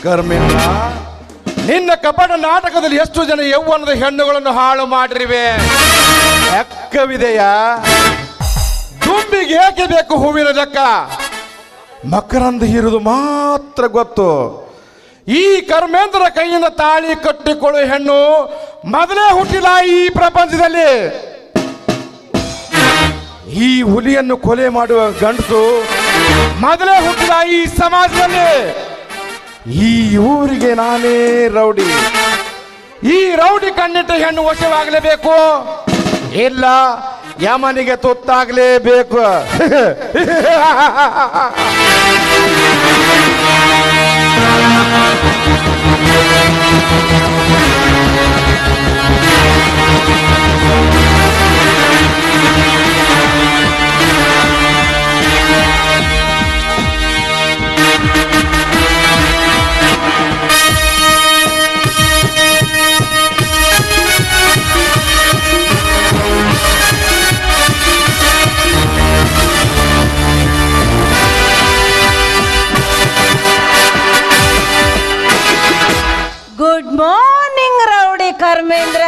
ಕರ್ಮೇಂದ್ರ, ನಿನ್ನ ಕಪಟ ನಾಟಕದಲ್ಲಿ ಎಷ್ಟು ಜನ ಯೌವನದ ಹೆಣ್ಣುಗಳನ್ನು ಹಾಳು ಮಾಡಿರಿವೆ ಲೆಕ್ಕವಿದೆಯಾ? ದುಂಬಿಗೆ ಏಕೆ ಬೇಕು ಹೂವಿನ ಲೆಕ್ಕ? ಮಕರಂದ ಹೀರುದು ಮಾತ್ರ ಗೊತ್ತು. ಈ ಕರ್ಮೇಂದ್ರ ಕೈಯಿಂದ ತಾಳಿ ಕಟ್ಟಿಕೊಳ್ಳುವ ಹೆಣ್ಣು ಮೊದಲೇ ಹುಟ್ಟಿಲ್ಲ ಈ ಪ್ರಪಂಚದಲ್ಲಿ. ಈ ಹುಲಿಯನ್ನು ಕೊಲೆ ಮಾಡುವ ಗಂಡಸು ಮೊದಲೇ ಹುಟ್ಟಿದ ಈ ಸಮಾಜದಲ್ಲಿ. ಈ ಊರಿಗೆ ನಾನೇ ರೌಡಿ. ಈ ರೌಡಿ ಕಣ್ಣಿಟ್ಟ ಹೆಣ್ಣು ವಶವಾಗಲೇಬೇಕು, ಇಲ್ಲ ಯಮನಿಗೆ ತುತ್ತಾಗಲೇಬೇಕು. Good morning rowdy Karmendra.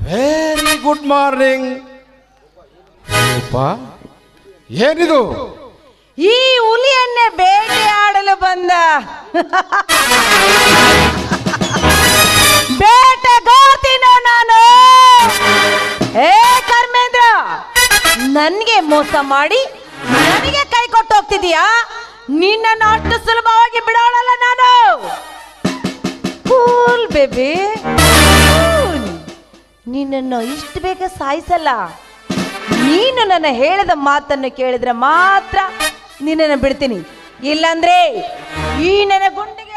Very good morning. ಏನಿದು? ಈ ಹುಲಿಯನ್ನೇ ಬೇಟೆಯಾಡಲು ಬಂದ ಬೇಟೆಗಾರ್ತೀನೋ ನಾನು. ಏ ಕರ್ಮೇಂದ್ರ, ನನ್ಗೆ ಮೋಸ ಮಾಡಿ ನನಗೆ ಕೈ ಕೊಟ್ಟು ಹೋಗ್ತಿದೀಯಾ? ನಿನ್ನನ್ನು ಅಷ್ಟು ಸುಲಭವಾಗಿ ಬಿಡೋಳಲ್ಲ ನಾನು. ಕೂಲ್ ಬೇಬಿ, ನಿನ್ನನ್ನು ಇಷ್ಟು ಬೇಗ ಸಾಯಿಸಲ್ಲ. ನೀನು ನನ್ನ ಹೇಳಿದ ಮಾತನ್ನು ಕೇಳಿದ್ರೆ ಮಾತ್ರ ನಿನ್ನನ್ನು ಬಿಡ್ತೀನಿ, ಇಲ್ಲಾಂದ್ರೆ ಈ ನನ್ನ ಗುಂಡಿಗೆ.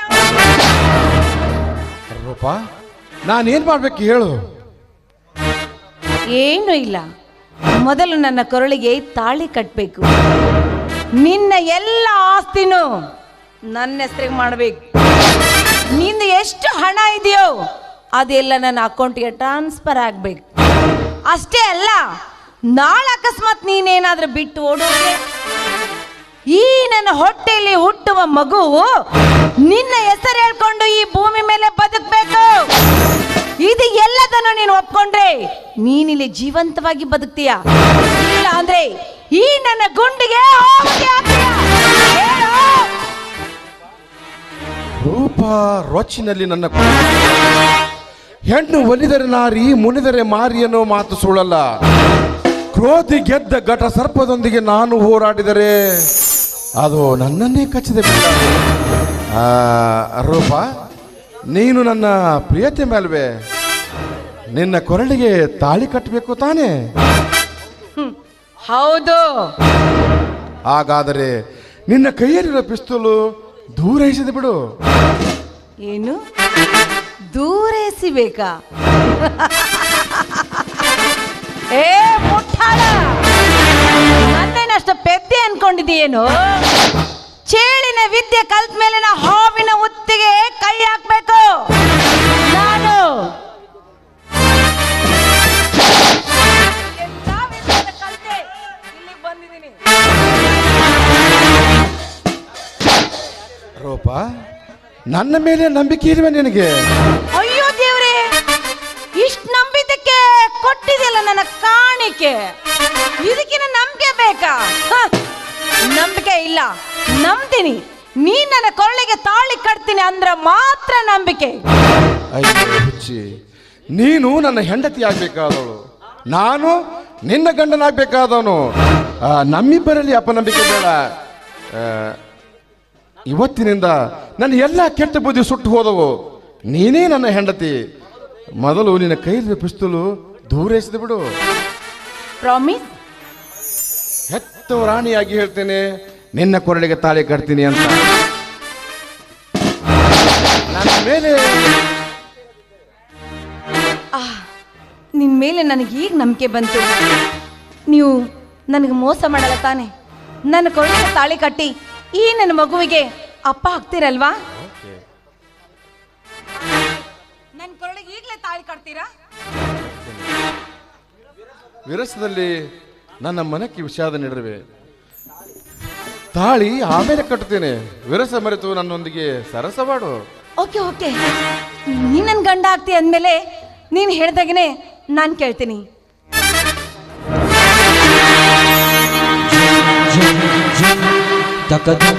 ರೂಪ, ನಾನೇನ್ ಮಾಡ್ಬೇಕು ಹೇಳು? ಏನು ಇಲ್ಲ, ಮೊದಲು ನನ್ನ ಕೊರಳಿಗೆ ತಾಳಿ ಕಟ್ಟಬೇಕು. ನಿನ್ನ ಎಲ್ಲ ಆಸ್ತಿನೂ ನನ್ನ ಹೆಸರಿಗೆ ಮಾಡಬೇಕು. ನಿಂದು ಎಷ್ಟು ಹಣ ಇದೆಯೋ ಅದೆಲ್ಲ ನನ್ನ ಅಕೌಂಟ್ಗೆ ಟ್ರಾನ್ಸ್ಫರ್ ಆಗಬೇಕು. ಅಷ್ಟೇ ಅಲ್ಲ, ನಾಳೆ ಅಕಸ್ಮಾತ್ ನೀನೇನಾದ್ರೂ ಬಿಟ್ಟು ಓಡೋದ್ರೆ ಈ ನನ್ನ ಹೊಟ್ಟೆಯಲ್ಲಿ ಹುಟ್ಟುವ ಮಗು ನಿನ್ನ ಹೆಸರು ಹೇಳ್ಕೊಂಡು ಈ ಭೂಮಿ ಮೇಲೆ ಬದುಕಬೇಕು. ಇದು ಎಲ್ಲದನ್ನು ನೀನು ಒಪ್ಕೊಂಡ್ರೆ ನೀನಿಲ್ಲಿ ಜೀವಂತವಾಗಿ ಬದುಕ್ತೀಯ, ಇಲ್ಲ ಅಂದ್ರೆ ಈ ನನ್ನ ಗುಂಡಿಗೆ ರೂಪ ರೊಚ್ಚಿನಲ್ಲಿ ನನ್ನ ಹೆಣ್ಣು ಒಲಿದರೆ ನಾರಿ ಮುನಿದರೆ ಮಾರಿ ಅನ್ನೋ ಮಾತು ಸುಳ್ಳಲ್ಲ. ಕ್ರೋಧಿ ಗೆದ್ದ ಘಟ ಸರ್ಪದೊಂದಿಗೆ ನಾನು ಹೋರಾಡಿದರೆ ಅದು ನನ್ನನ್ನೇ ಕಚ್ಚಿದೆ. ರೂಪ, ನೀನು ನನ್ನ ಪ್ರಿಯತೆ ಮೇಲ್ವೆ, ನಿನ್ನ ಕೊರಳಿಗೆ ತಾಳಿ ಕಟ್ಟಬೇಕು ತಾನೇ? ಹೌದು. ಹಾಗಾದರೆ ನಿನ್ನ ಕೈಯಲ್ಲಿರೋ ಪಿಸ್ತೂಲು ದೂರ ಎಸೆದು ಬಿಡು. ಏನು ದೂರ ಎಸಿಬೇಕಾ? ಏ ಮುಟ್ಟಾಳ, ನನ್ನೇನಷ್ಟು ಪೆದ್ದೆ ಅನ್ಕೊಂಡಿದೀಯೇನು? ಚೇಳಿನ ವಿದ್ಯೆ ಕಲ್ತ ಮೇಲೆ ಹಾವಿನ ಉತ್ತಿಗೆ ಕೈ ಹಾಕ್ಬೇಕು ನಾನು. ಬಂದಿದ್ದೀನಿ. ರೂಪ, ನನ್ನ ಮೇಲೆ ನಂಬಿಕೆ ಇಲ್ವೇ ನಿನಗೆ? ಅಯ್ಯೋ ದೇವ್ರೆ, ಇಷ್ಟು ನಂಬಿದ್ದಕ್ಕೆ ಕೊಟ್ಟಿದೆಯಲ್ಲ ನನ್ನ ಕಾಣಿಕೆ, ಇದಕ್ಕಿನ ನಂಬಿಕೆ ಬೇಕಾ? ನಂಬಿಕೆ ಇಲ್ಲ, ನಂಬ್ತೀನಿ. ನೀನ್ ನನ್ನ ಕೊರಳಿಗೆ ತಾಳಿ ಕಟ್ತೀನಿ ಅಂದ್ರೆ ಮಾತ್ರ ನಂಬಿಕೆ. ಅಯ್ಯೋ ಹುಚ್ಚಿ, ನೀನು ನನ್ನ ಹೆಂಡತಿ ಆಗ್ಬೇಕಾದವಳು, ನಾನು ನಿನ್ನ ಗಂಡನಾಗ್ಬೇಕಾದವನು. ನಮ್ಮಿಬ್ಬರಲ್ಲಿ ಅಪನಂಬಿಕೆ ಬೇಡ. ಇವತ್ತಿನಿಂದ ನನ್ನ ಎಲ್ಲ ಕೆಟ್ಟ ಬುದ್ಧಿ ಸುಟ್ಟು ಹೋದವು. ನೀನೇ ನನ್ನ ಹೆಂಡತಿ. ಮೊದಲು ನಿನ್ನ ಕೈಲಿ ಪಿಸ್ತೂಲು ದೂರ ಎಸೆದು ಬಿಡು. ಪ್ರಾಮಿಸ್? ಹೆತ್ತ ರಾಣಿಯಾಗಿ ಹೇಳ್ತೇನೆ, ನಿನ್ನ ಕೊರಳಿಗೆ ತಾಳಿ ಕಟ್ತೀನಿ ಅಂತ. ನನ್ನ ಮೇಲೆ ನಿನ್ನ ಮೇಲೆ ನನಗೆ ಈಗ ನಂಬಿಕೆ ಬಂತು. ನೀವು ನನಗೆ ಮೋಸ ಮಾಡಲ್ಲ ತಾನೆ? ನನ್ನ ಕೊರಳಿಗೆ ತಾಳಿ ಕಟ್ಟಿ ಈ ನನ್ನ ಮಗುವಿಗೆ ಅಪ್ಪ ಆಗ್ತೀರಲ್ವಾ? ನನ್ನ ಕೊರಳಿಗೆ ಈಗಲೇ ತಾಳಿ ಕಟ್ತೀರಾ? ವಿರಸದಲ್ಲಿ ನನ್ನ ಮನಕ್ಕೆ ವಿಷಾದ ನೀಡಿರುವೆ. ತಾಳಿ ಆಮೇಲೆ ಕಟ್ತೇನೆ. ವಿರಸ ಮರೆತು ನನ್ನೊಂದಿಗೆ ಸರಸವಾಡು. ಓಕೆ ಓಕೆ, ನೀನ್ ನನ್ನ ಗಂಡ ಆಗ್ತಿ ಅಂದಮೇಲೆ ನೀನು ಹೇಳ್ದಾಗನೆ ನಾನು ಕೇಳ್ತೀನಿ. ತಕದು